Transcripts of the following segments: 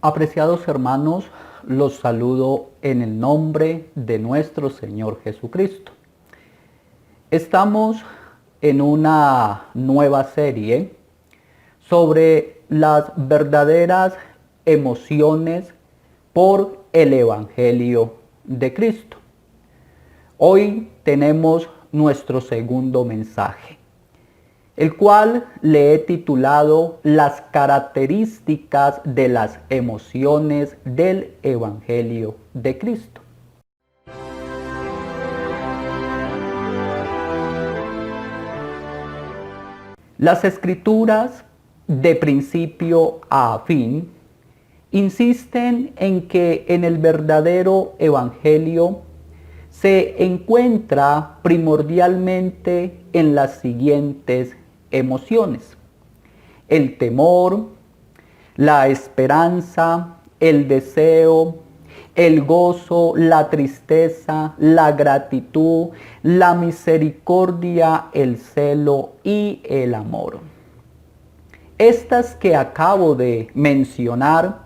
Apreciados hermanos, los saludo en el nombre de nuestro Señor Jesucristo. Estamos en una nueva serie sobre las verdaderas emociones por el Evangelio de Cristo. Hoy tenemos nuestro segundo mensaje, el cual le he titulado Las características de las emociones del Evangelio de Cristo. Las Escrituras, de principio a fin, insisten en que en el verdadero Evangelio se encuentra primordialmente en las siguientes emociones: el temor, la esperanza, el deseo, el gozo, la tristeza, la gratitud, la misericordia, el celo y el amor. Estas que acabo de mencionar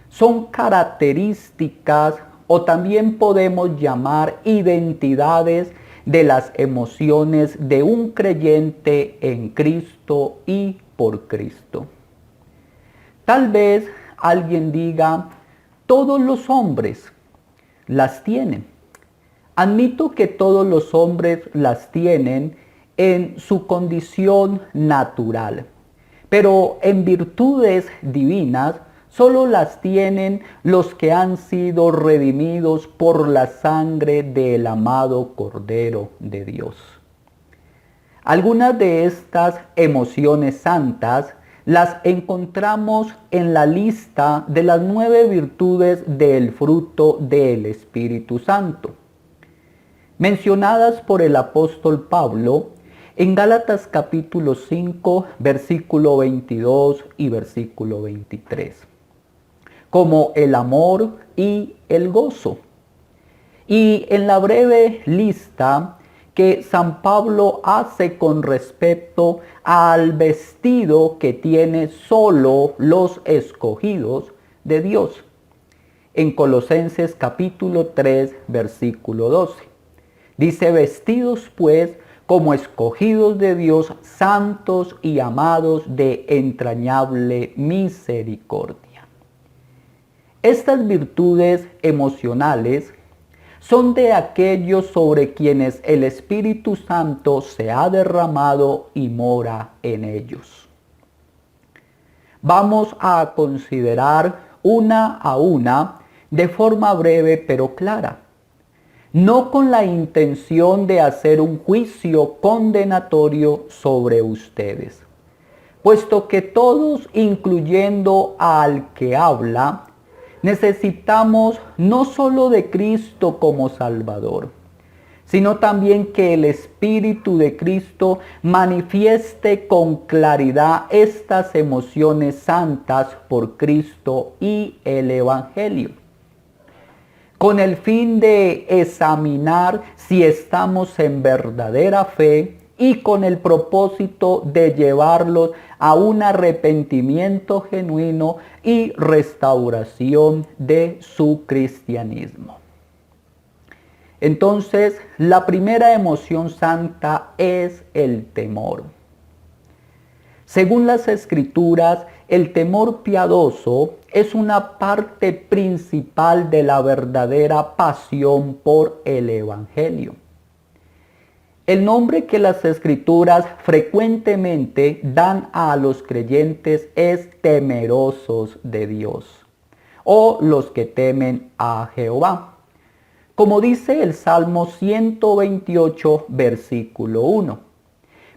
son características o también podemos llamar identidades de las emociones de un creyente en Cristo y por Cristo. Tal vez alguien diga, todos los hombres las tienen. Admito que todos los hombres las tienen en su condición natural, pero en virtudes divinas solo las tienen los que han sido redimidos por la sangre del amado Cordero de Dios. Algunas de estas emociones santas las encontramos en la lista de las 9 virtudes del fruto del Espíritu Santo, mencionadas por el apóstol Pablo en Gálatas capítulo 5, versículo 22 y versículo 23. Como el amor y el gozo. Y en la breve lista que San Pablo hace con respecto al vestido que tiene solo los escogidos de Dios, en Colosenses capítulo 3, versículo 12. Dice, vestidos pues como escogidos de Dios, santos y amados de entrañable misericordia. Estas virtudes emocionales son de aquellos sobre quienes el Espíritu Santo se ha derramado y mora en ellos. Vamos a considerar una a una de forma breve pero clara, no con la intención de hacer un juicio condenatorio sobre ustedes, puesto que todos, incluyendo al que habla, necesitamos no solo de Cristo como Salvador, sino también que el Espíritu de Cristo manifieste con claridad estas emociones santas por Cristo y el Evangelio, con el fin de examinar si estamos en verdadera fe y con el propósito de llevarlos a un arrepentimiento genuino y restauración de su cristianismo. Entonces, la primera emoción santa es el temor. Según las Escrituras, el temor piadoso es una parte principal de la verdadera pasión por el Evangelio. El nombre que las Escrituras frecuentemente dan a los creyentes es temerosos de Dios, o los que temen a Jehová. Como dice el Salmo 128, versículo 1.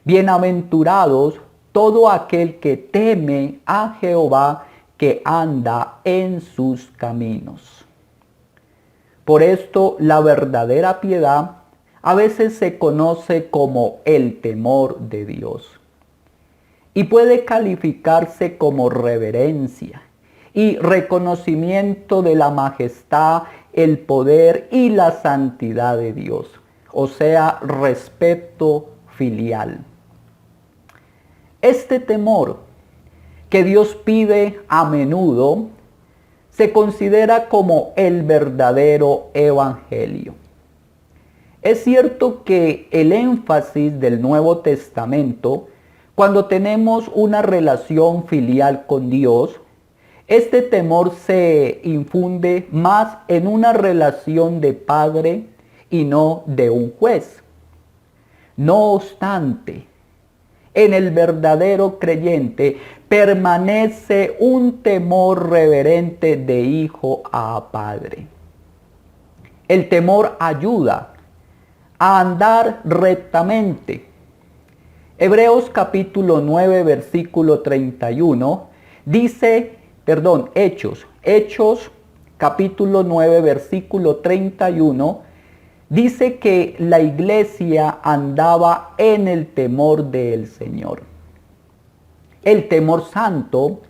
Bienaventurados todo aquel que teme a Jehová, que anda en sus caminos. Por esto, la verdadera piedad a veces se conoce como el temor de Dios y puede calificarse como reverencia y reconocimiento de la majestad, el poder y la santidad de Dios, o sea, respeto filial. Este temor que Dios pide a menudo se considera como el verdadero evangelio. Es cierto que el énfasis del Nuevo Testamento, cuando tenemos una relación filial con Dios, este temor se infunde más en una relación de padre y no de un juez. No obstante, en el verdadero creyente permanece un temor reverente de hijo a padre. El temor ayuda a andar rectamente. Hebreos capítulo 9, versículo 31, Hechos capítulo 9, versículo 31, dice que la iglesia andaba en el temor del Señor. El temor santo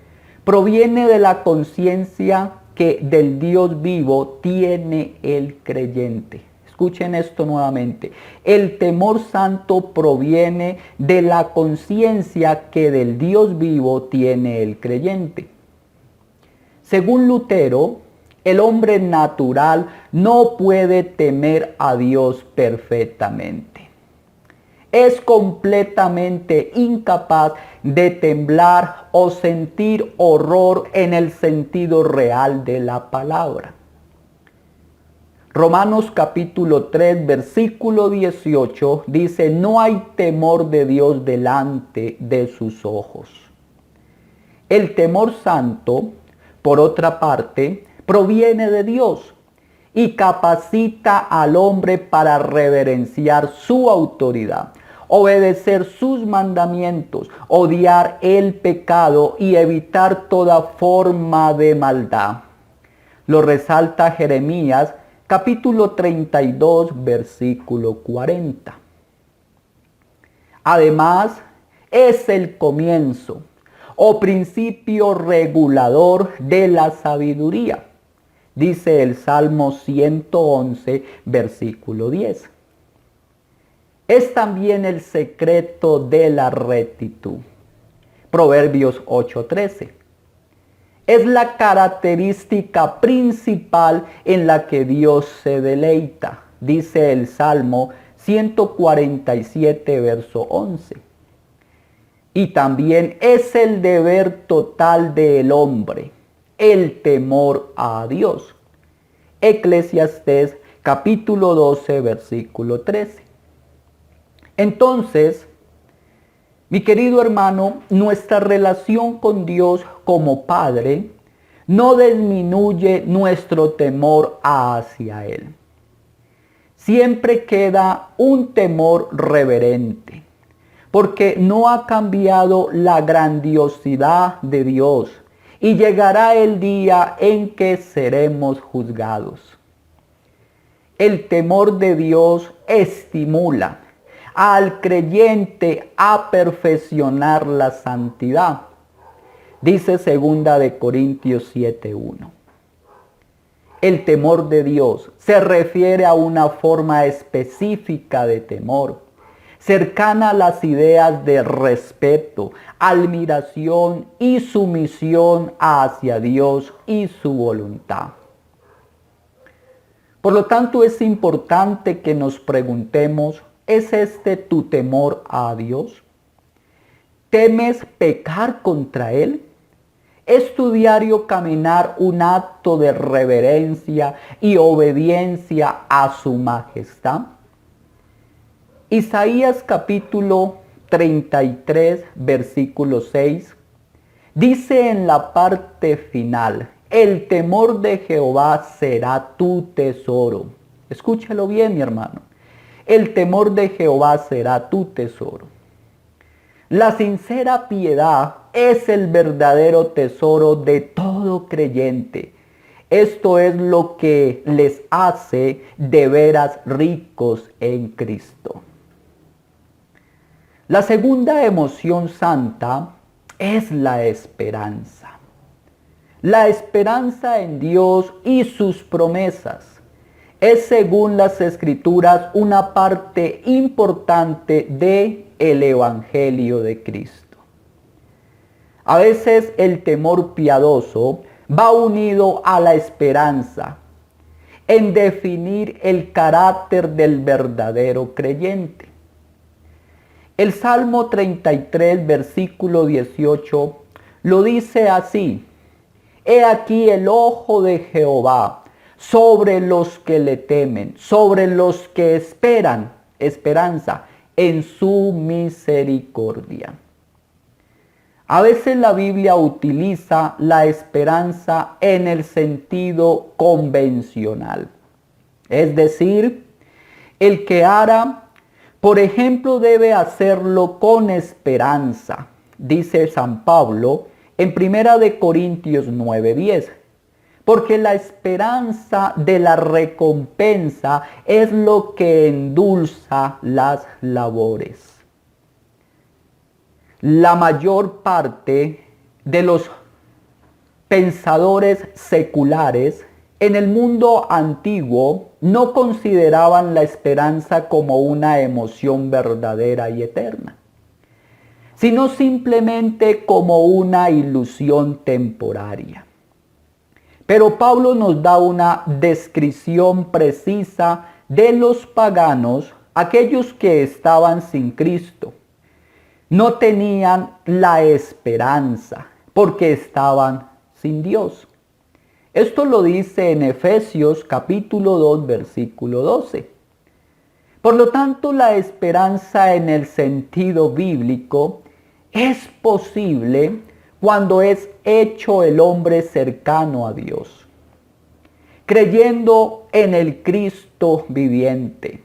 proviene de la conciencia que del Dios vivo tiene el creyente. Escuchen esto nuevamente. El temor santo proviene de la conciencia que del Dios vivo tiene el creyente. Según Lutero, el hombre natural no puede temer a Dios perfectamente. Es completamente incapaz de temblar o sentir horror en el sentido real de la palabra. Romanos capítulo 3, versículo 18 dice: no hay temor de Dios delante de sus ojos. El temor santo, por otra parte, proviene de Dios y capacita al hombre para reverenciar su autoridad, obedecer sus mandamientos, odiar el pecado y evitar toda forma de maldad. Lo resalta Jeremías capítulo 32, versículo 40. Además, es el comienzo o principio regulador de la sabiduría, dice el Salmo 111, versículo 10. Es también el secreto de la rectitud, Proverbios 8:13. Es la característica principal en la que Dios se deleita, dice el Salmo 147, verso 11. Y también es el deber total del hombre, el temor a Dios. Eclesiastés capítulo 12, versículo 13. Entonces, mi querido hermano, nuestra relación con Dios como Padre no disminuye nuestro temor hacia Él. Siempre queda un temor reverente, porque no ha cambiado la grandiosidad de Dios y llegará el día en que seremos juzgados. El temor de Dios estimula al creyente a perfeccionar la santidad. Dice 2 Corintios 7:1. El temor de Dios se refiere a una forma específica de temor, cercana a las ideas de respeto, admiración y sumisión hacia Dios y su voluntad. Por lo tanto, es importante que nos preguntemos: ¿es este tu temor a Dios? ¿Temes pecar contra Él? ¿Es tu diario caminar un acto de reverencia y obediencia a su majestad? Isaías capítulo 33, versículo 6, dice en la parte final: el temor de Jehová será tu tesoro. Escúchalo bien, mi hermano. El temor de Jehová será tu tesoro. La sincera piedad es el verdadero tesoro de todo creyente. Esto es lo que les hace de veras ricos en Cristo. La segunda emoción santa es la esperanza. La esperanza en Dios y sus promesas es, según las Escrituras, una parte importante del Evangelio de Cristo. A veces el temor piadoso va unido a la esperanza en definir el carácter del verdadero creyente. El Salmo 33, versículo 18, lo dice así: He aquí el ojo de Jehová sobre los que le temen, sobre los que esperan, esperanza, en su misericordia. A veces la Biblia utiliza la esperanza en el sentido convencional. Es decir, el que ara, por ejemplo, debe hacerlo con esperanza, dice San Pablo en 1 Corintios 9:10. Porque la esperanza de la recompensa es lo que endulza las labores. La mayor parte de los pensadores seculares en el mundo antiguo no consideraban la esperanza como una emoción verdadera y eterna, sino simplemente como una ilusión temporaria. Pero Pablo nos da una descripción precisa de los paganos, aquellos que estaban sin Cristo. No tenían la esperanza porque estaban sin Dios. Esto lo dice en Efesios capítulo 2, versículo 12. Por lo tanto, la esperanza en el sentido bíblico es posible cuando es hecho el hombre cercano a Dios, creyendo en el Cristo viviente.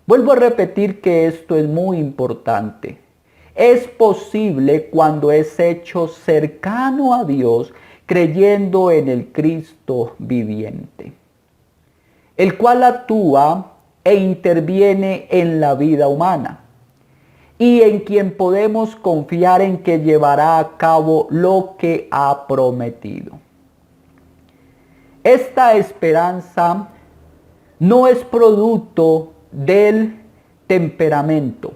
Vuelvo a repetir que esto es muy importante. Es posible cuando es hecho cercano a Dios, creyendo en el Cristo viviente, el cual actúa e interviene en la vida humana, y en quien podemos confiar en que llevará a cabo lo que ha prometido. Esta esperanza no es producto del temperamento,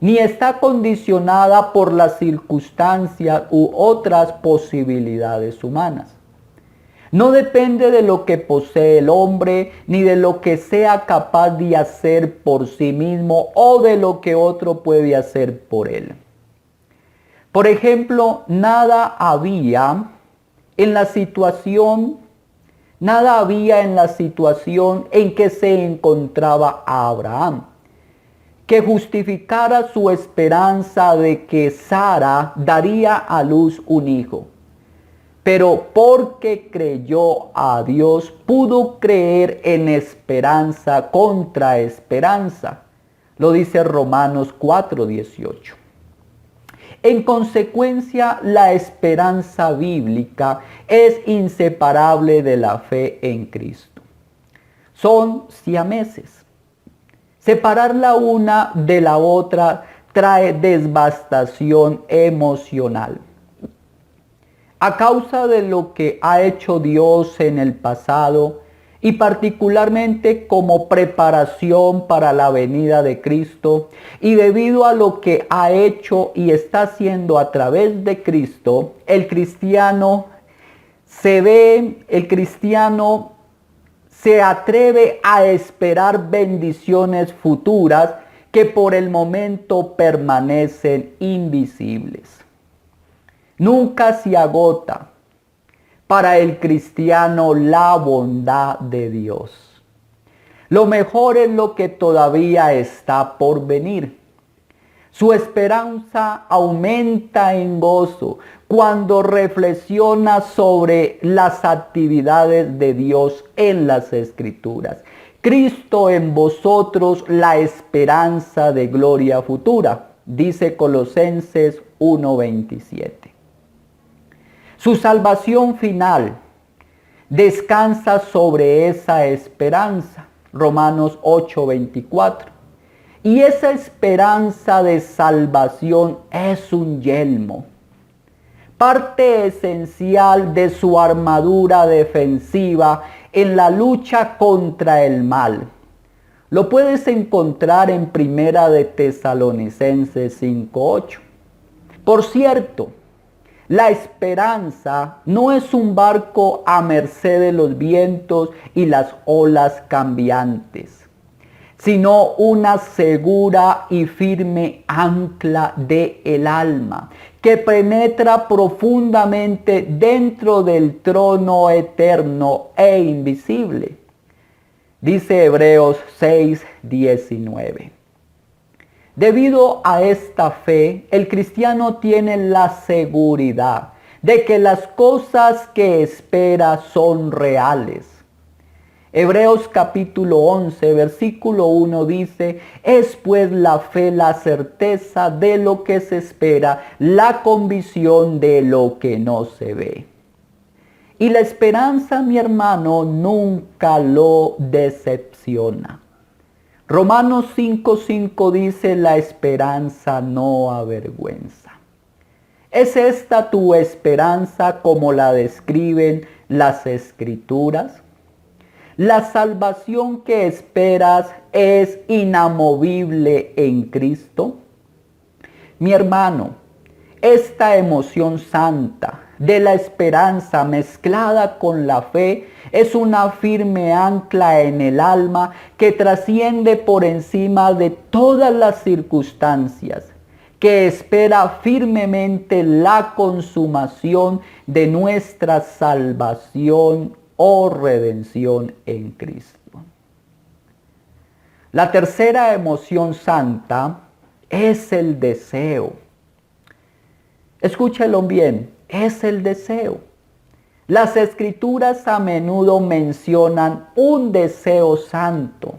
ni está condicionada por las circunstancias u otras posibilidades humanas. No depende de lo que posee el hombre, ni de lo que sea capaz de hacer por sí mismo o de lo que otro puede hacer por él. Por ejemplo, nada había en la situación en que se encontraba Abraham, que justificara su esperanza de que Sara daría a luz un hijo. Pero porque creyó a Dios, pudo creer en esperanza contra esperanza. Lo dice Romanos 4:18. En consecuencia, la esperanza bíblica es inseparable de la fe en Cristo. Son siameses. Separar la una de la otra trae devastación emocional. A causa de lo que ha hecho Dios en el pasado y particularmente como preparación para la venida de Cristo, y debido a lo que ha hecho y está haciendo a través de Cristo, el cristiano se atreve a esperar bendiciones futuras que por el momento permanecen invisibles. Nunca se agota para el cristiano la bondad de Dios. Lo mejor es lo que todavía está por venir. Su esperanza aumenta en gozo cuando reflexiona sobre las actividades de Dios en las Escrituras. Cristo en vosotros, la esperanza de gloria futura, dice Colosenses 1:27. Su salvación final descansa sobre esa esperanza, Romanos 8:24. Y esa esperanza de salvación es un yelmo, parte esencial de su armadura defensiva en la lucha contra el mal. Lo puedes encontrar en 1 de Tesalonicenses 5:8. Por cierto, La esperanza no es un barco a merced de los vientos y las olas cambiantes, sino una segura y firme ancla del alma que penetra profundamente dentro del trono eterno e invisible. Dice Hebreos 6:19. Debido a esta fe, el cristiano tiene la seguridad de que las cosas que espera son reales. Hebreos capítulo 11, versículo 1 dice, es pues la fe la certeza de lo que se espera, la convicción de lo que no se ve. Y la esperanza, mi hermano, nunca lo decepciona. Romanos 5:5 dice, la esperanza no avergüenza. ¿Es esta tu esperanza como la describen las Escrituras? La salvación que esperas es inamovible en Cristo. Mi hermano, esta emoción santa de la esperanza mezclada con la fe es una firme ancla en el alma que trasciende por encima de todas las circunstancias, que espera firmemente la consumación de nuestra salvación o redención en Cristo. La tercera emoción santa es el deseo. Escúchelo bien, es el deseo. Las Escrituras a menudo mencionan un deseo santo,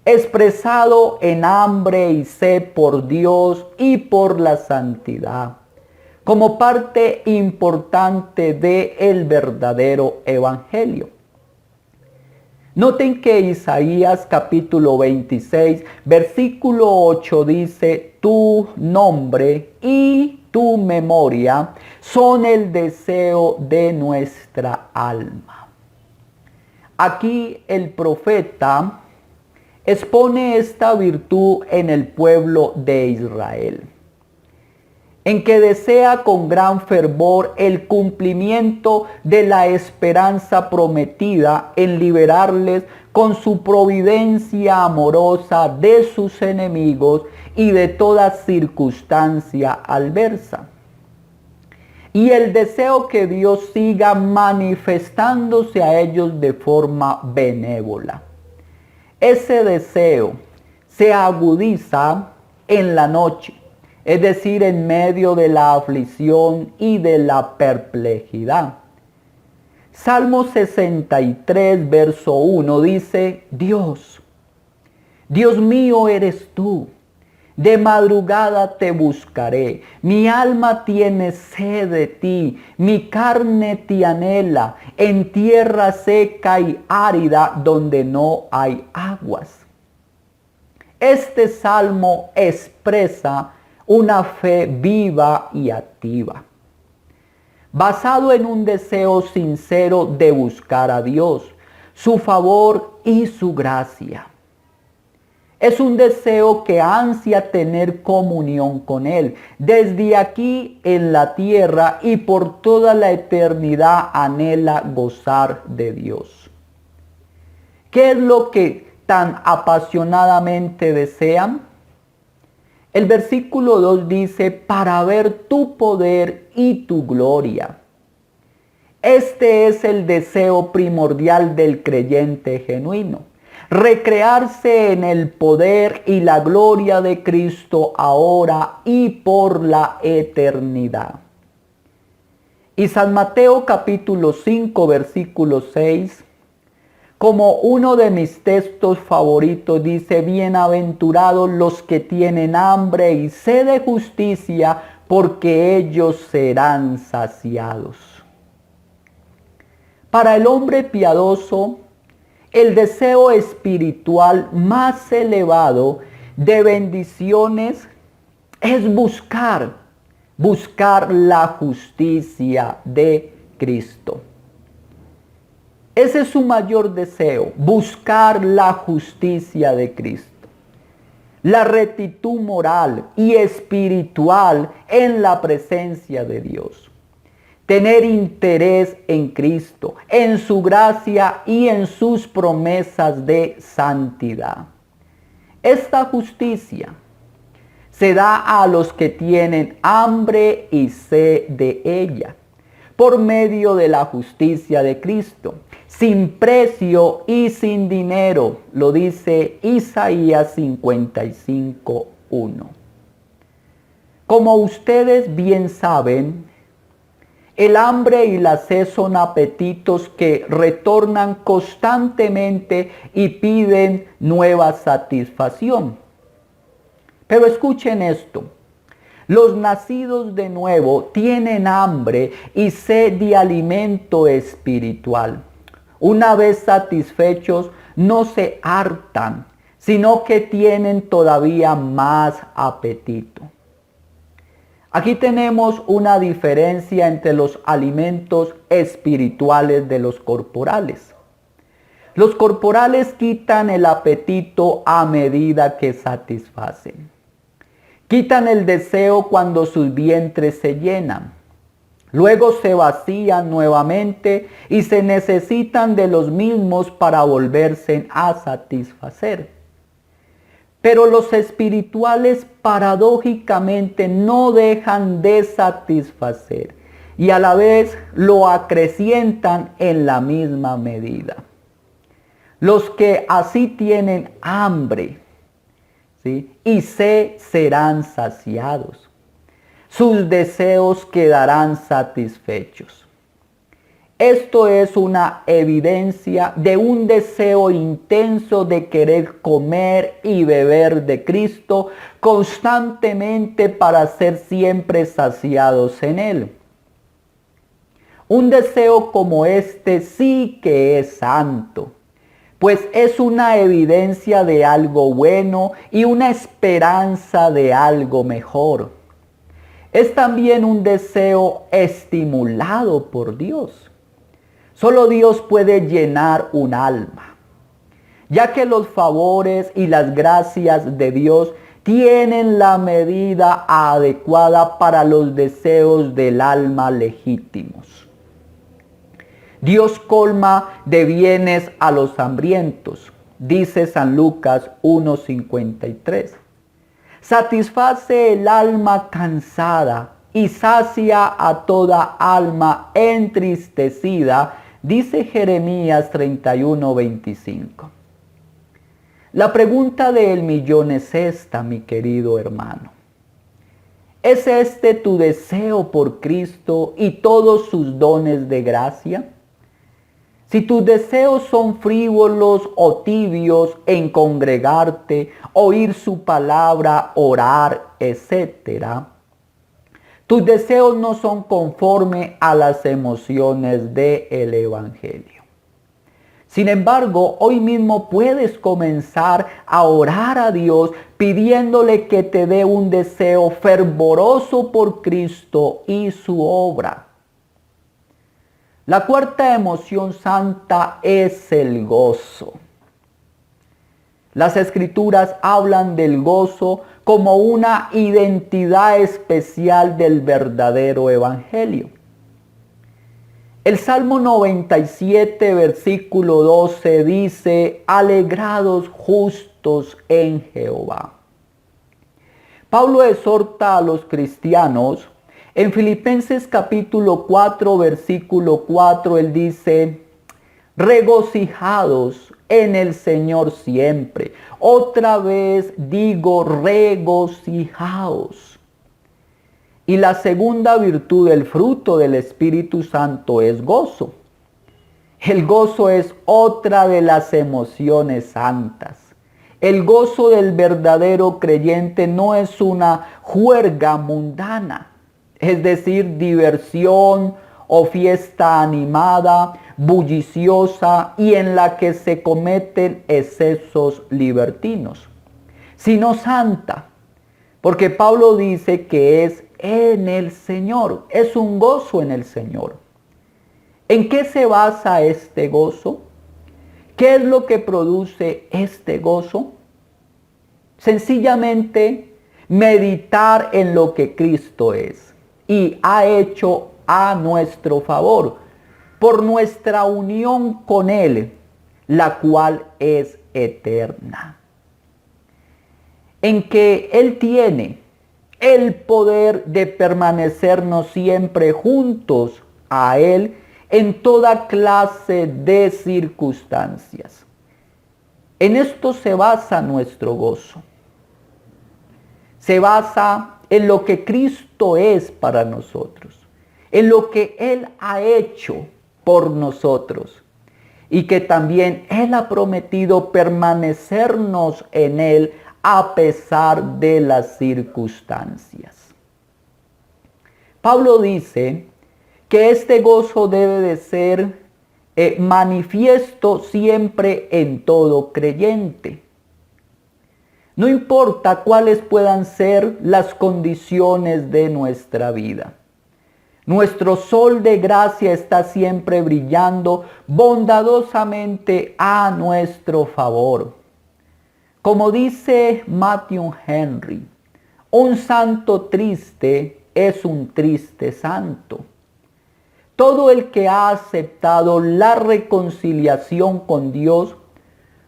expresado en hambre y sed por Dios y por la santidad, como parte importante del verdadero evangelio. Noten que Isaías capítulo 26, versículo 8 dice, tu nombre y tu memoria son el deseo de nuestra alma. Aquí el profeta expone esta virtud en el pueblo de Israel, en que desea con gran fervor el cumplimiento de la esperanza prometida en liberarles con su providencia amorosa de sus enemigos y de toda circunstancia adversa. Y el deseo que Dios siga manifestándose a ellos de forma benévola. Ese deseo se agudiza en la noche, es decir, en medio de la aflicción y de la perplejidad. Salmo 63, verso 1 dice, Dios mío eres tú, de madrugada te buscaré, mi alma tiene sed de ti, mi carne te anhela, en tierra seca y árida donde no hay aguas. Este salmo expresa una fe viva y activa, basado en un deseo sincero de buscar a Dios, su favor y su gracia. Es un deseo que ansia tener comunión con Él, desde aquí en la tierra y por toda la eternidad anhela gozar de Dios. ¿Qué es lo que tan apasionadamente desean? El versículo 2 dice, para ver tu poder y tu gloria. Este es el deseo primordial del creyente genuino. Recrearse en el poder y la gloria de Cristo ahora y por la eternidad. Y San Mateo capítulo 5 versículo 6, como uno de mis textos favoritos, dice, bienaventurados los que tienen hambre y sed de justicia, porque ellos serán saciados. Para el hombre piadoso, el deseo espiritual más elevado de bendiciones es buscar la justicia de Cristo. Ese es su mayor deseo, buscar la justicia de Cristo. la rectitud moral y espiritual en la presencia de Dios. Tener interés en Cristo, en su gracia y en sus promesas de santidad. Esta justicia se da a los que tienen hambre y sed de ella, por medio de la justicia de Cristo, sin precio y sin dinero, lo dice Isaías 55:1. Como ustedes bien saben, el hambre y la sed son apetitos que retornan constantemente y piden nueva satisfacción. Pero escuchen esto. Los nacidos de nuevo tienen hambre y sed de alimento espiritual. Una vez satisfechos, no se hartan, sino que tienen todavía más apetito. Aquí tenemos una diferencia entre los alimentos espirituales de los corporales. Los corporales quitan el apetito a medida que satisfacen. Quitan el deseo cuando sus vientres se llenan. Luego se vacían nuevamente y se necesitan de los mismos para volverse a satisfacer. Pero los espirituales paradójicamente no dejan de satisfacer y a la vez lo acrecientan en la misma medida. Los que así tienen hambre, ¿sí?, y serán saciados. Sus deseos quedarán satisfechos. Esto es una evidencia de un deseo intenso de querer comer y beber de Cristo constantemente para ser siempre saciados en Él. Un deseo como este sí que es santo, pues es una evidencia de algo bueno y una esperanza de algo mejor. Es también un deseo estimulado por Dios. Solo Dios puede llenar un alma, ya que los favores y las gracias de Dios tienen la medida adecuada para los deseos del alma legítimos. Dios colma de bienes a los hambrientos, dice San Lucas 1:53. Satisface el alma cansada y sacia a toda alma entristecida, dice Jeremías 31:25. La pregunta del millón es esta, mi querido hermano. ¿Es este tu deseo por Cristo y todos sus dones de gracia? Si tus deseos son frívolos o tibios en congregarte, oír su palabra, orar, etc., tus deseos no son conforme a las emociones del Evangelio. Sin embargo, hoy mismo puedes comenzar a orar a Dios pidiéndole que te dé un deseo fervoroso por Cristo y su obra. La cuarta emoción santa es el gozo. Las Escrituras hablan del gozo como una identidad especial del verdadero Evangelio. El Salmo 97, versículo 12 dice: alegrados justos en Jehová. Pablo exhorta a los cristianos en Filipenses capítulo 4, versículo 4, él dice: regocijados en el Señor siempre. Otra vez digo, regocijaos. Y la segunda virtud, el fruto del Espíritu Santo, es gozo. El gozo es otra de las emociones santas. El gozo del verdadero creyente no es una juerga mundana, es decir, diversión o fiesta animada, bulliciosa y en la que se cometen excesos libertinos, sino santa, porque Pablo dice que es en el Señor, es un gozo en el Señor. ¿En qué se basa este gozo? ¿Qué es lo que produce este gozo? sencillamente meditar en lo que Cristo es y ha hecho a nuestro favor por nuestra unión con Él, la cual es eterna. En que Él tiene el poder de permanecernos siempre juntos a Él en toda clase de circunstancias. En esto se basa nuestro gozo. Se basa en lo que Cristo es para nosotros, en lo que Él ha hecho por nosotros y que también Él ha prometido permanecernos en Él a pesar de las circunstancias. Pablo dice que este gozo debe de ser manifiesto siempre en todo creyente. No importa cuáles puedan ser las condiciones de nuestra vida. Nuestro sol de gracia está siempre brillando bondadosamente a nuestro favor. Como dice Matthew Henry, un santo triste es un triste santo. Todo el que ha aceptado la reconciliación con Dios,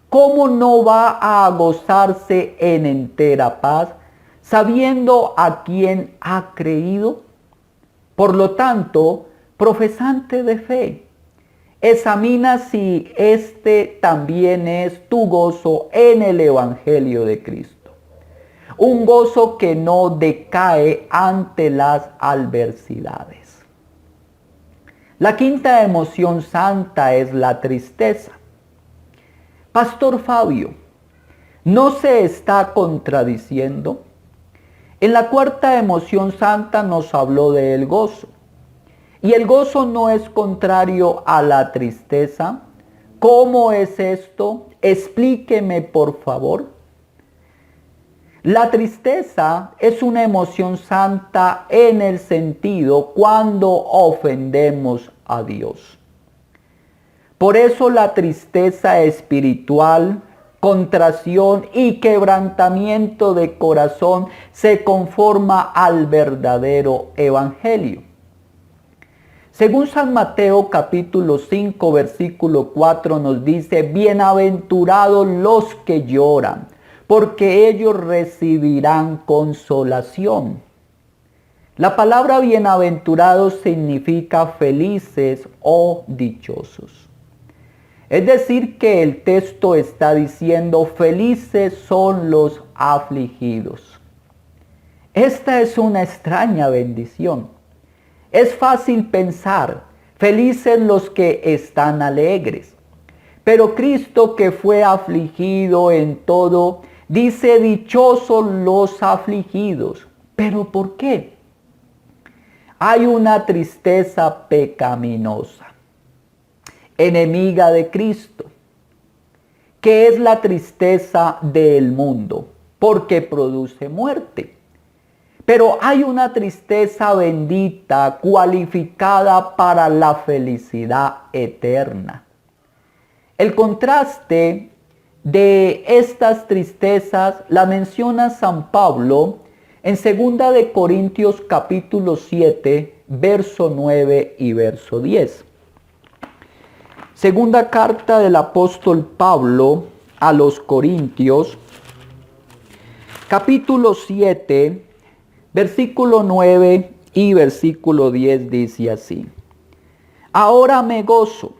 ¿cómo no va a gozarse en entera paz, sabiendo a quién ha creído? Por lo tanto, profesante de fe, examina si este también es tu gozo en el Evangelio de Cristo. Un gozo que no decae ante las adversidades. La quinta emoción santa es la tristeza. Pastor Fabio, ¿no se está contradiciendo? En la cuarta emoción santa nos habló del gozo. Y el gozo no es contrario a la tristeza. ¿Cómo es esto? Explíqueme, por favor. La tristeza es una emoción santa en el sentido cuando ofendemos a Dios. Por eso la tristeza espiritual, contrición y quebrantamiento de corazón se conforma al verdadero evangelio. Según San Mateo capítulo 5 versículo 4 nos dice: bienaventurados los que lloran, porque ellos recibirán consolación. La palabra bienaventurados significa felices o dichosos. Es decir, que el texto está diciendo: felices son los afligidos. Esta es una extraña bendición. Es fácil pensar, felices los que están alegres. Pero Cristo, que fue afligido en todo, dice: dichosos los afligidos. ¿Pero por qué? Hay una tristeza pecaminosa, enemiga de Cristo, que es la tristeza del mundo, porque produce muerte. Pero hay una tristeza bendita, cualificada para la felicidad eterna. El contraste de estas tristezas la menciona San Pablo en 2 de Corintios capítulo 7, verso 9 y verso 10. Segunda carta del apóstol Pablo a los Corintios, capítulo 7, versículo 9 y versículo 10 dice así: ahora me gozo,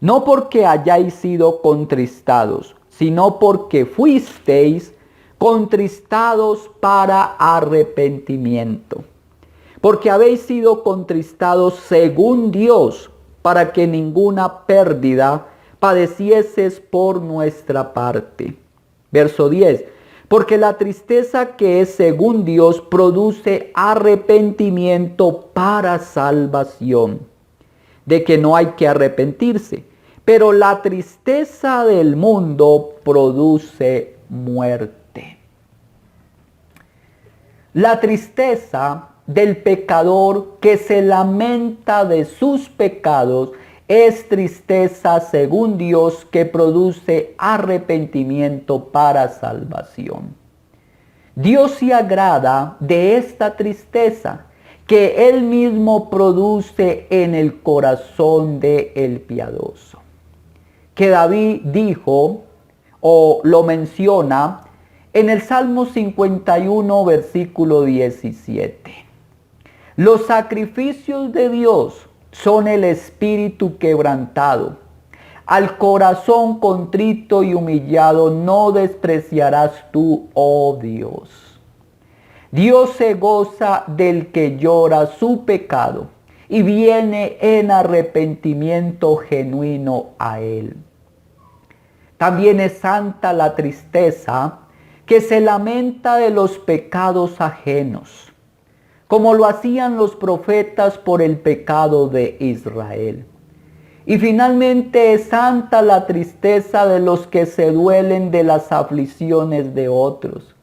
no porque hayáis sido contristados, sino porque fuisteis contristados para arrepentimiento. Porque habéis sido contristados según Dios, para que ninguna pérdida padecieses por nuestra parte. Verso 10. Porque la tristeza que es según Dios produce arrepentimiento para salvación, de que no hay que arrepentirse. Pero la tristeza del mundo produce muerte. La tristeza del pecador que se lamenta de sus pecados es tristeza según Dios que produce arrepentimiento para salvación. Dios se agrada de esta tristeza que Él mismo produce en el corazón del piadoso. Que David dijo o lo menciona en el Salmo 51, versículo 17. Los sacrificios de Dios son el espíritu quebrantado. Al corazón contrito y humillado no despreciarás tú, oh Dios. Dios se goza del que llora su pecado y viene en arrepentimiento genuino a Él. También es santa la tristeza que se lamenta de los pecados ajenos, como lo hacían los profetas por el pecado de Israel. Y finalmente es santa la tristeza de los que se duelen de las aflicciones de otros,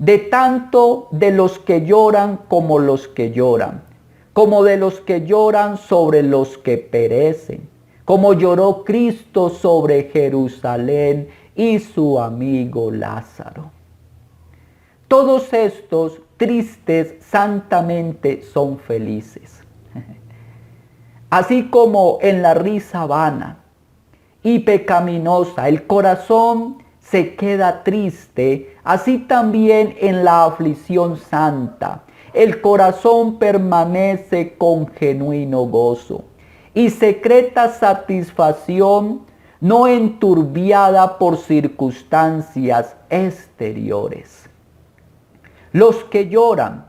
de tanto de los que lloran como los que lloran, como de los que lloran sobre los que perecen, como lloró Cristo sobre Jerusalén y su amigo Lázaro. Todos estos tristes santamente son felices. Así como en la risa vana y pecaminosa el corazón se queda triste, así también en la aflicción santa el corazón permanece con genuino gozo y secreta satisfacción no enturbiada por circunstancias exteriores. Los que lloran,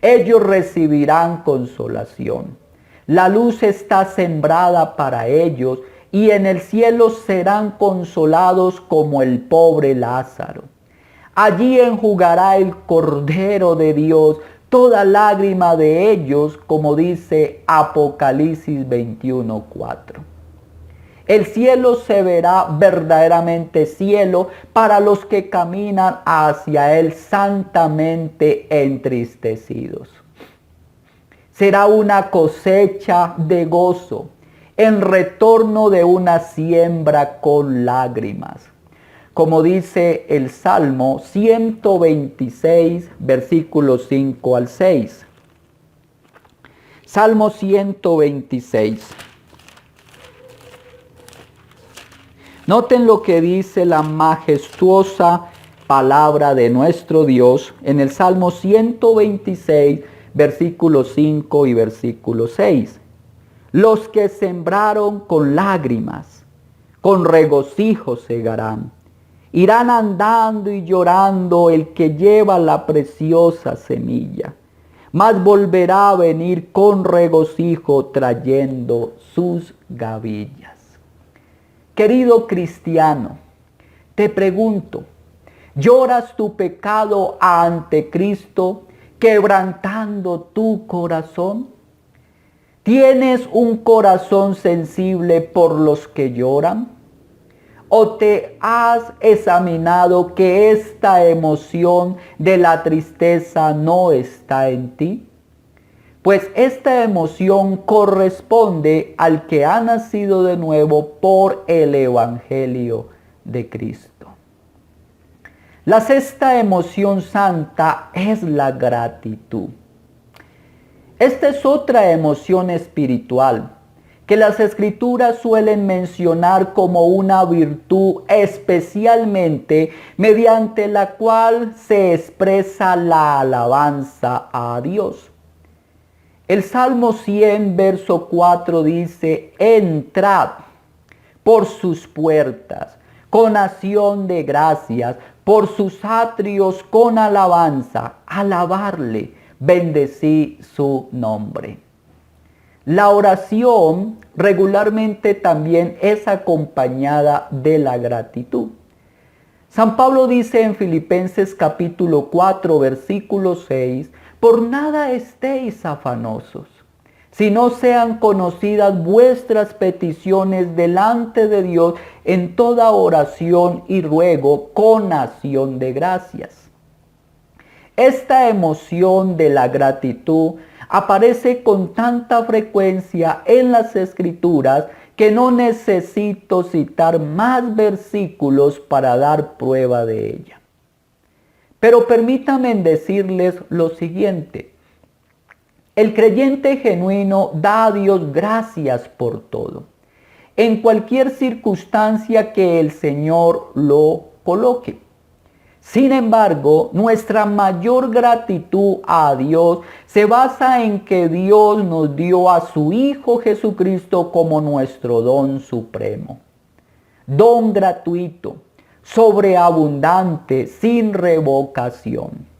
ellos recibirán consolación. La luz está sembrada para ellos y en el cielo serán consolados como el pobre Lázaro. Allí enjugará el Cordero de Dios toda lágrima de ellos, como dice Apocalipsis 21:4. El cielo se verá verdaderamente cielo para los que caminan hacia él santamente entristecidos. Será una cosecha de gozo, en retorno de una siembra con lágrimas. Como dice el Salmo 126, versículos 5 al 6. Salmo 126. Noten lo que dice la majestuosa palabra de nuestro Dios en el Salmo 126, versículo 5 y versículo 6. Los que sembraron con lágrimas, con regocijo segarán. Irán andando y llorando el que lleva la preciosa semilla, mas volverá a venir con regocijo trayendo sus gavillas. Querido cristiano, te pregunto, ¿lloras tu pecado ante Cristo, quebrantando tu corazón? ¿Tienes un corazón sensible por los que lloran? ¿O te has examinado que esta emoción de la tristeza no está en ti? Pues esta emoción corresponde al que ha nacido de nuevo por el Evangelio de Cristo. La sexta emoción santa es la gratitud. Esta es otra emoción espiritual que las Escrituras suelen mencionar como una virtud especialmente mediante la cual se expresa la alabanza a Dios. El Salmo 100, verso 4 dice, entrad por sus puertas con acción de gracias, por sus atrios con alabanza, alabarle, bendecí su nombre. La oración regularmente también es acompañada de la gratitud. San Pablo dice en Filipenses capítulo 4, versículo 6, por nada estéis afanosos, si no sean conocidas vuestras peticiones delante de Dios en toda oración y ruego con acción de gracias. Esta emoción de la gratitud aparece con tanta frecuencia en las Escrituras que no necesito citar más versículos para dar prueba de ella. Pero permítanme decirles lo siguiente. El creyente genuino da a Dios gracias por todo, en cualquier circunstancia que el Señor lo coloque. Sin embargo, nuestra mayor gratitud a Dios se basa en que Dios nos dio a su Hijo Jesucristo como nuestro don supremo. Don gratuito, sobreabundante, sin revocación.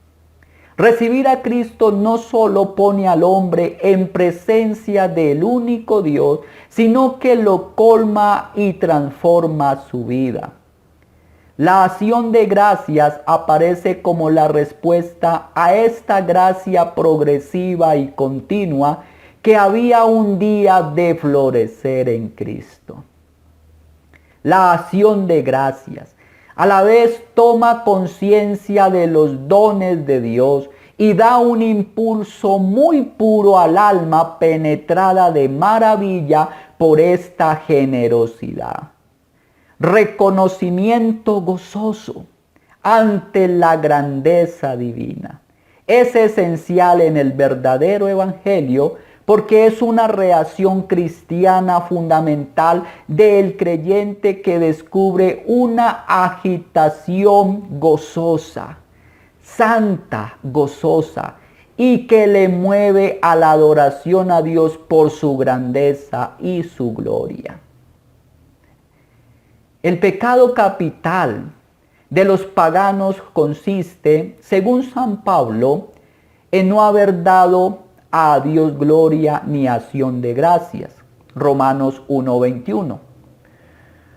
Recibir a Cristo no solo pone al hombre en presencia del único Dios, sino que lo colma y transforma su vida. La acción de gracias aparece como la respuesta a esta gracia progresiva y continua que había un día de florecer en Cristo. La acción de gracias a la vez toma conciencia de los dones de Dios y da un impulso muy puro al alma penetrada de maravilla por esta generosidad. Reconocimiento gozoso ante la grandeza divina. Es esencial en el verdadero evangelio porque es una reacción cristiana fundamental del creyente que descubre una agitación gozosa, santa, gozosa, y que le mueve a la adoración a Dios por su grandeza y su gloria. El pecado capital de los paganos consiste, según San Pablo, en no haber dado a Dios gloria ni acción de gracias. Romanos 1:21.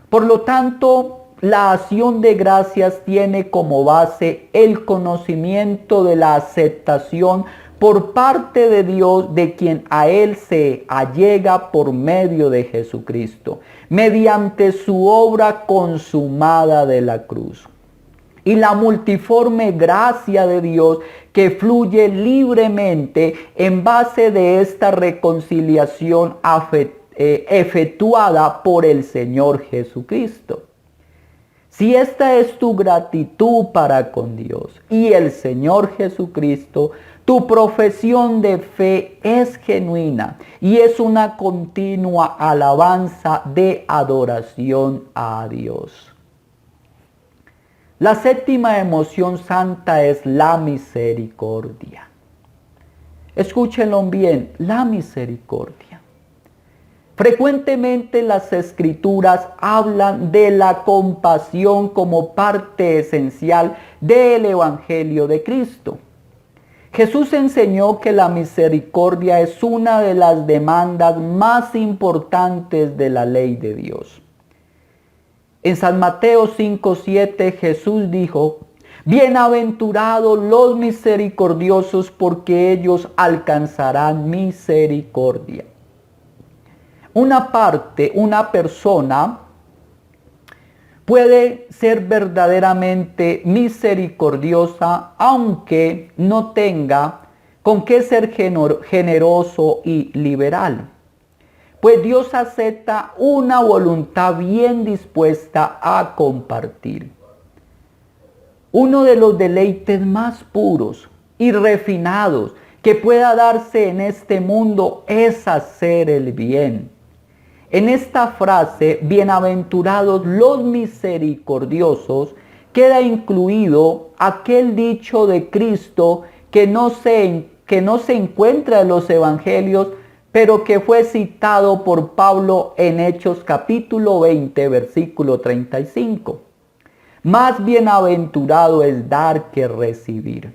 Por lo tanto, la acción de gracias tiene como base el conocimiento de la aceptación por parte de Dios de quien a Él se allega por medio de Jesucristo, mediante su obra consumada de la cruz. Y la multiforme gracia de Dios que fluye libremente en base de esta reconciliación efectuada por el Señor Jesucristo. Si esta es tu gratitud para con Dios y el Señor Jesucristo, tu profesión de fe es genuina y es una continua alabanza de adoración a Dios. La séptima emoción santa es la misericordia. Escúchenlo bien, la misericordia. Frecuentemente las Escrituras hablan de la compasión como parte esencial del Evangelio de Cristo. Jesús enseñó que la misericordia es una de las demandas más importantes de la ley de Dios. En San Mateo 5:7 Jesús dijo: bienaventurados los misericordiosos, porque ellos alcanzarán misericordia. Una persona puede ser verdaderamente misericordiosa aunque no tenga con qué ser generoso y liberal. Pues Dios acepta una voluntad bien dispuesta a compartir. Uno de los deleites más puros y refinados que pueda darse en este mundo es hacer el bien. En esta frase, bienaventurados los misericordiosos, queda incluido aquel dicho de Cristo que no se encuentra en los evangelios, pero que fue citado por Pablo en Hechos capítulo 20, versículo 35. Más bienaventurado es dar que recibir.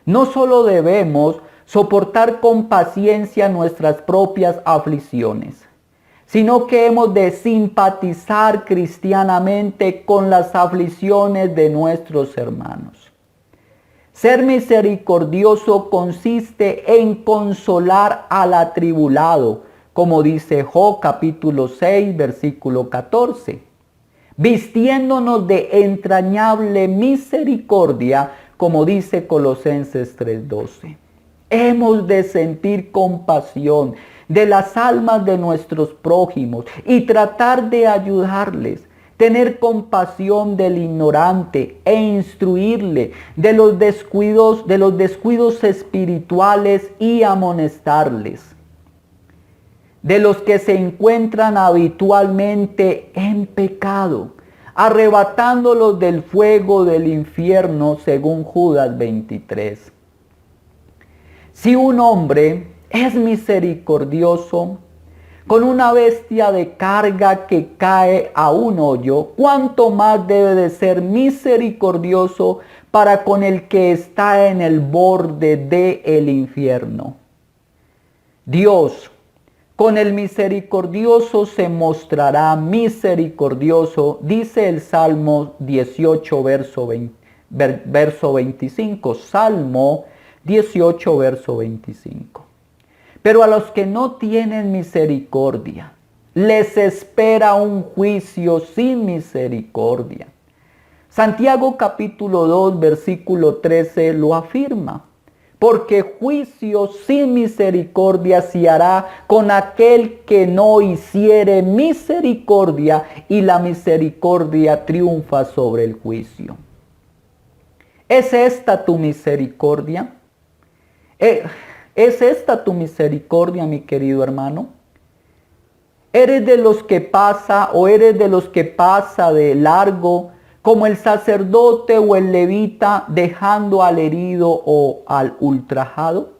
No solo debemos soportar con paciencia nuestras propias aflicciones, sino que hemos de simpatizar cristianamente con las aflicciones de nuestros hermanos. Ser misericordioso consiste en consolar al atribulado, como dice Job capítulo 6, versículo 14, vistiéndonos de entrañable misericordia, como dice Colosenses 3:12. Hemos de sentir compasión, de las almas de nuestros prójimos y tratar de ayudarles. Tener compasión del ignorante e instruirle de los descuidos espirituales y amonestarles. De los que se encuentran habitualmente en pecado, arrebatándolos del fuego del infierno, según Judas 23. Si un hombre es misericordioso con una bestia de carga que cae a un hoyo, ¿cuánto más debe de ser misericordioso para con el que está en el borde del infierno? Dios, con el misericordioso se mostrará misericordioso, dice el Salmo 18, verso 25. Salmo 18, verso 25. Pero a los que no tienen misericordia, les espera un juicio sin misericordia. Santiago capítulo 2, versículo 13 lo afirma. Porque juicio sin misericordia se hará con aquel que no hiciere misericordia, y la misericordia triunfa sobre el juicio. ¿Es esta tu misericordia? ¿Es esta tu misericordia, mi querido hermano? ¿Eres de los que pasa de largo como el sacerdote o el levita, dejando al herido o al ultrajado?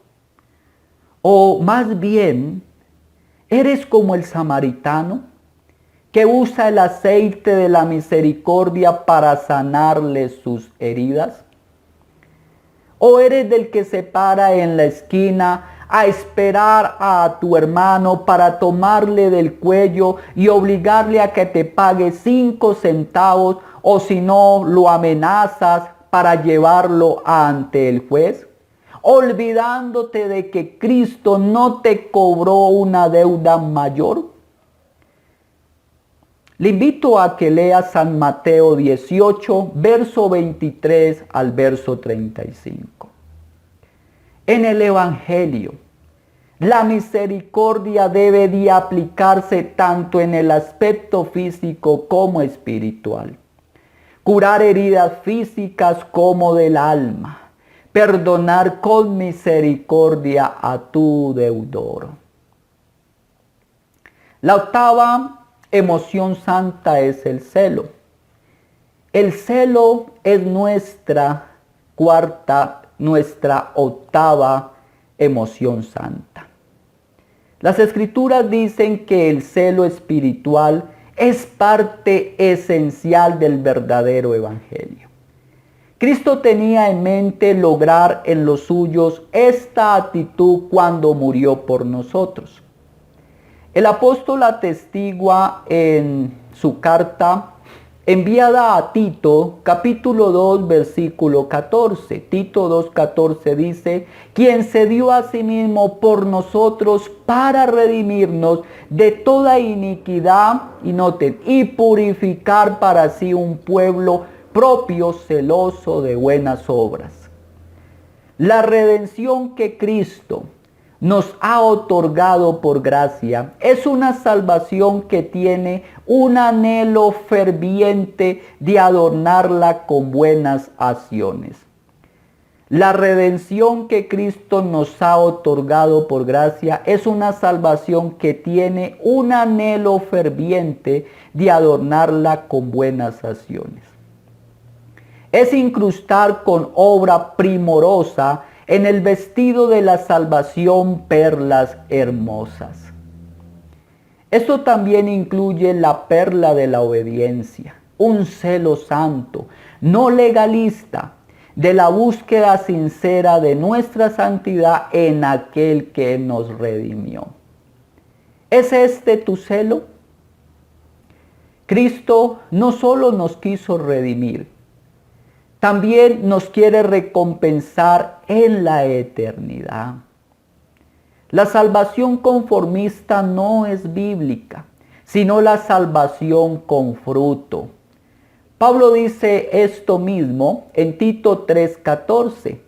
O más bien, ¿eres como el samaritano que usa el aceite de la misericordia para sanarle sus heridas? ¿O eres del que se para en la esquina a esperar a tu hermano para tomarle del cuello y obligarle a que te pague 5 centavos, o si no lo amenazas para llevarlo ante el juez? Olvidándote de que Cristo no te cobró una deuda mayor. Le invito a que lea San Mateo 18, verso 23 al verso 35. En el Evangelio, la misericordia debe de aplicarse tanto en el aspecto físico como espiritual. Curar heridas físicas como del alma. Perdonar con misericordia a tu deudor. La octava emoción santa es el celo. El celo es nuestra octava emoción santa. Las Escrituras dicen que el celo espiritual es parte esencial del verdadero evangelio. Cristo tenía en mente lograr en los suyos esta actitud cuando murió por nosotros. El apóstol atestigua en su carta enviada a Tito, capítulo 2, versículo 14. Tito 2:14 dice: quien se dio a sí mismo por nosotros para redimirnos de toda iniquidad, y noten, y purificar para sí un pueblo propio, celoso de buenas obras. La redención que Cristo nos ha otorgado por gracia es una salvación que tiene un anhelo ferviente de adornarla con buenas acciones. La redención que Cristo nos ha otorgado por gracia es una salvación que tiene un anhelo ferviente de adornarla con buenas acciones. Es incrustar con obra primorosa en el vestido de la salvación perlas hermosas. Esto también incluye la perla de la obediencia, un celo santo, no legalista, de la búsqueda sincera de nuestra santidad en aquel que nos redimió. ¿Es este tu celo? Cristo no solo nos quiso redimir, también nos quiere recompensar en la eternidad. La salvación conformista no es bíblica, sino la salvación con fruto. Pablo dice esto mismo en Tito 3:14.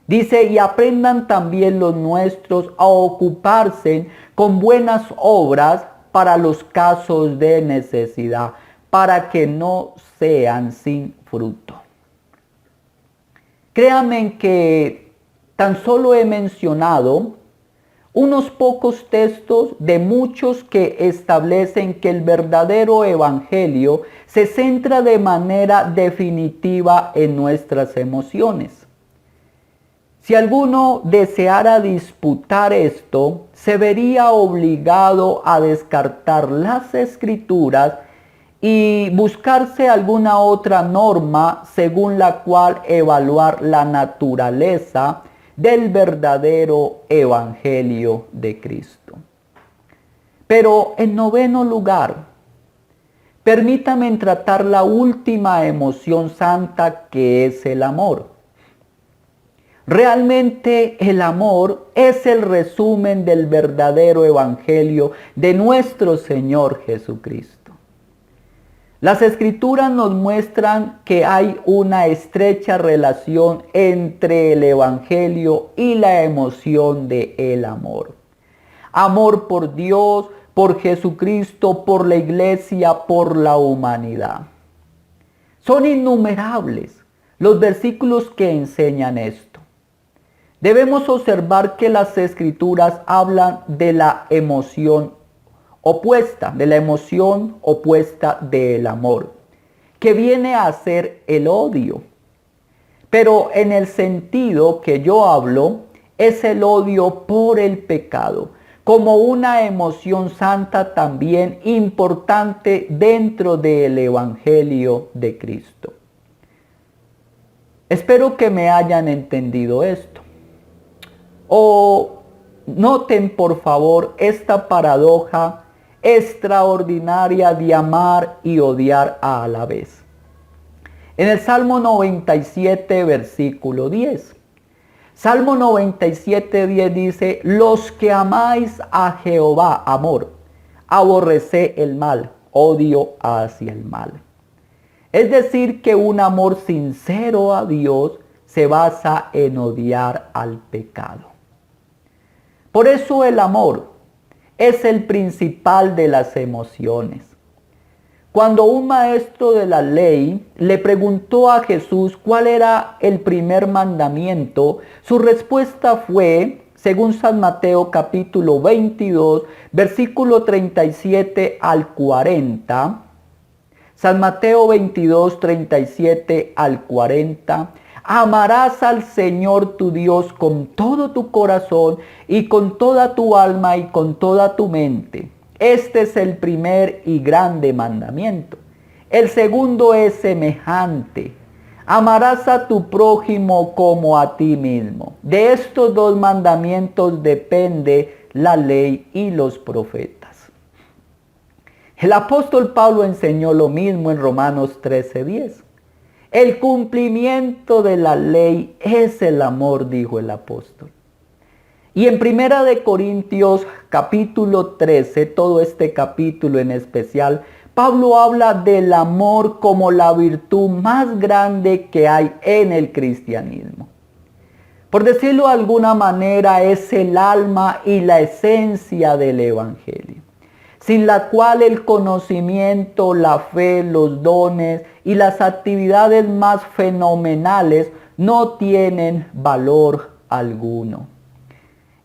Dice, y aprendan también los nuestros a ocuparse con buenas obras para los casos de necesidad, para que no sean sin fruto. Créanme que tan solo he mencionado unos pocos textos de muchos que establecen que el verdadero evangelio se centra de manera definitiva en nuestras emociones. Si alguno deseara disputar esto, se vería obligado a descartar las escrituras y buscarse alguna otra norma según la cual evaluar la naturaleza del verdadero evangelio de Cristo. Pero en noveno lugar, permítame tratar la última emoción santa, que es el amor. Realmente el amor es el resumen del verdadero evangelio de nuestro Señor Jesucristo. Las escrituras nos muestran que hay una estrecha relación entre el evangelio y la emoción del amor. Amor por Dios, por Jesucristo, por la iglesia, por la humanidad. Son innumerables los versículos que enseñan esto. Debemos observar que las escrituras hablan de la emoción opuesta, de la emoción opuesta del amor, que viene a ser el odio. Pero en el sentido que yo hablo, es el odio por el pecado, como una emoción santa también importante dentro del evangelio de Cristo. Espero que me hayan entendido esto. O noten por favor esta paradoja extraordinaria de amar y odiar a la vez. En el Salmo 97, versículo 10. Salmo 97, 10 dice, los que amáis a Jehová, amor, aborrecé el mal, odio hacia el mal. Es decir, que un amor sincero a Dios se basa en odiar al pecado. Por eso el amor es el principal de las emociones. Cuando un maestro de la ley le preguntó a Jesús cuál era el primer mandamiento, su respuesta fue, según San Mateo capítulo 22, versículo 37 al 40, San Mateo 22, 37 al 40, amarás al Señor tu Dios con todo tu corazón y con toda tu alma y con toda tu mente. Este es el primer y grande mandamiento. El segundo es semejante. Amarás a tu prójimo como a ti mismo. De estos dos mandamientos depende la ley y los profetas. El apóstol Pablo enseñó lo mismo en Romanos 13:10. El cumplimiento de la ley es el amor, dijo el apóstol. Y en Primera de Corintios capítulo 13, todo este capítulo en especial, Pablo habla del amor como la virtud más grande que hay en el cristianismo. Por decirlo de alguna manera, es el alma y la esencia del evangelio, sin la cual el conocimiento, la fe, los dones y las actividades más fenomenales no tienen valor alguno.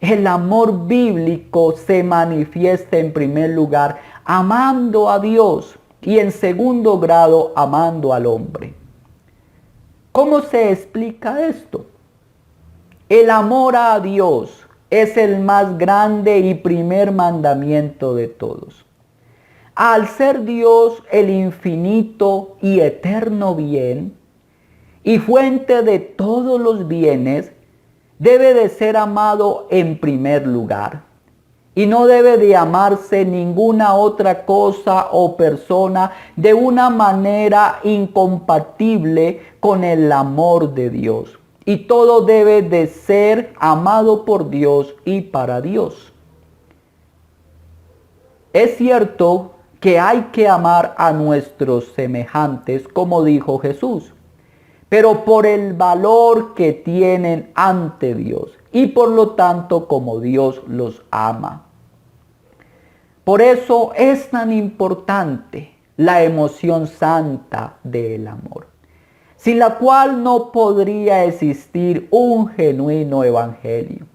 El amor bíblico se manifiesta en primer lugar amando a Dios y en segundo grado amando al hombre. ¿Cómo se explica esto? El amor a Dios es el más grande y primer mandamiento de todos. Al ser Dios el infinito y eterno bien y fuente de todos los bienes, debe de ser amado en primer lugar. Y no debe de amarse ninguna otra cosa o persona de una manera incompatible con el amor de Dios. Y todo debe de ser amado por Dios y para Dios. Es cierto que hay que amar a nuestros semejantes, como dijo Jesús. pero por el valor que tienen ante Dios y por lo tanto como Dios los ama. Por eso es tan importante la emoción santa del amor, sin la cual no podría existir un genuino evangelio.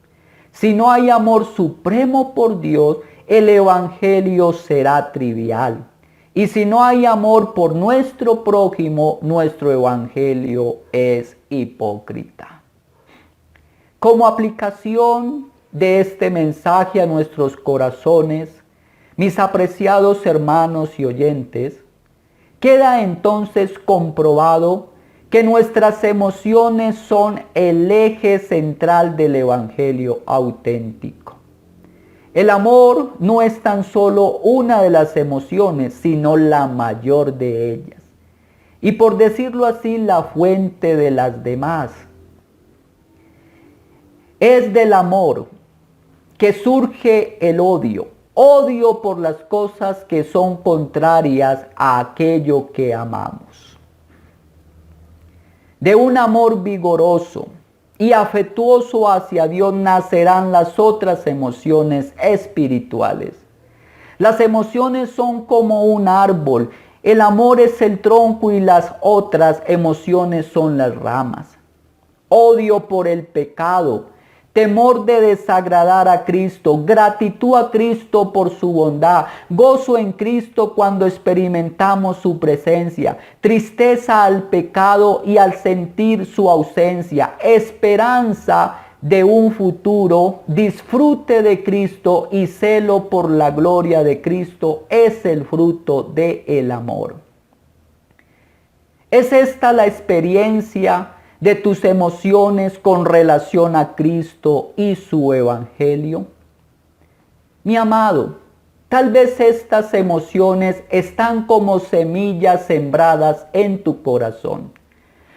Si no hay amor supremo por Dios, el evangelio será trivial. Y si no hay amor por nuestro prójimo, nuestro evangelio es hipócrita. Como aplicación de este mensaje a nuestros corazones, mis apreciados hermanos y oyentes, queda entonces comprobado que nuestras emociones son el eje central del evangelio auténtico. El amor no es tan solo una de las emociones, sino la mayor de ellas. Y por decirlo así, la fuente de las demás. Es del amor que surge el odio. Odio por las cosas que son contrarias a aquello que amamos. De un amor vigoroso y afectuoso hacia Dios nacerán las otras emociones espirituales. Las emociones son como un árbol. El amor es el tronco y las otras emociones son las ramas. Odio por el pecado, temor de desagradar a Cristo, gratitud a Cristo por su bondad, gozo en Cristo cuando experimentamos su presencia, tristeza al pecado y al sentir su ausencia, esperanza de un futuro, disfrute de Cristo y celo por la gloria de Cristo es el fruto del amor. ¿Es esta la experiencia de tus emociones con relación a Cristo y su evangelio? Mi amado, tal vez estas emociones están como semillas sembradas en tu corazón.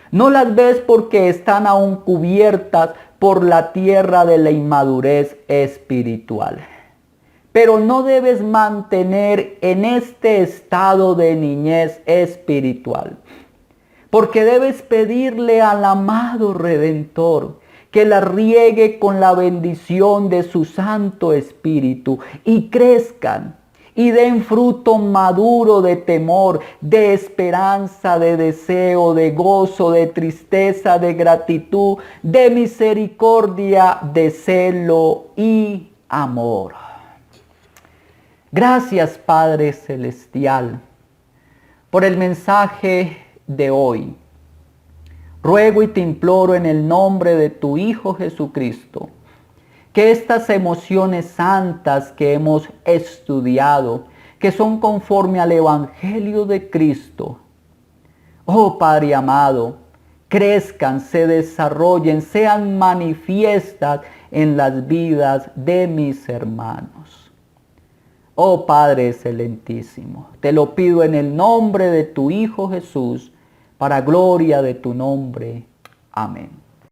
No las ves porque están aún cubiertas por la tierra de la inmadurez espiritual. Pero no debes mantener en este estado de niñez espiritual, porque debes pedirle al amado Redentor que la riegue con la bendición de su Santo Espíritu y crezcan y den fruto maduro de temor, de esperanza, de deseo, de gozo, de tristeza, de gratitud, de misericordia, de celo y amor. Gracias, Padre Celestial, por el mensaje de hoy. Ruego y te imploro en el nombre de tu Hijo Jesucristo, que estas emociones santas que hemos estudiado, que son conforme al Evangelio de Cristo, oh Padre amado, crezcan, se desarrollen, sean manifiestas en las vidas de mis hermanos. Oh Padre excelentísimo, te lo pido en el nombre de tu Hijo Jesús, para gloria de tu nombre. Amén.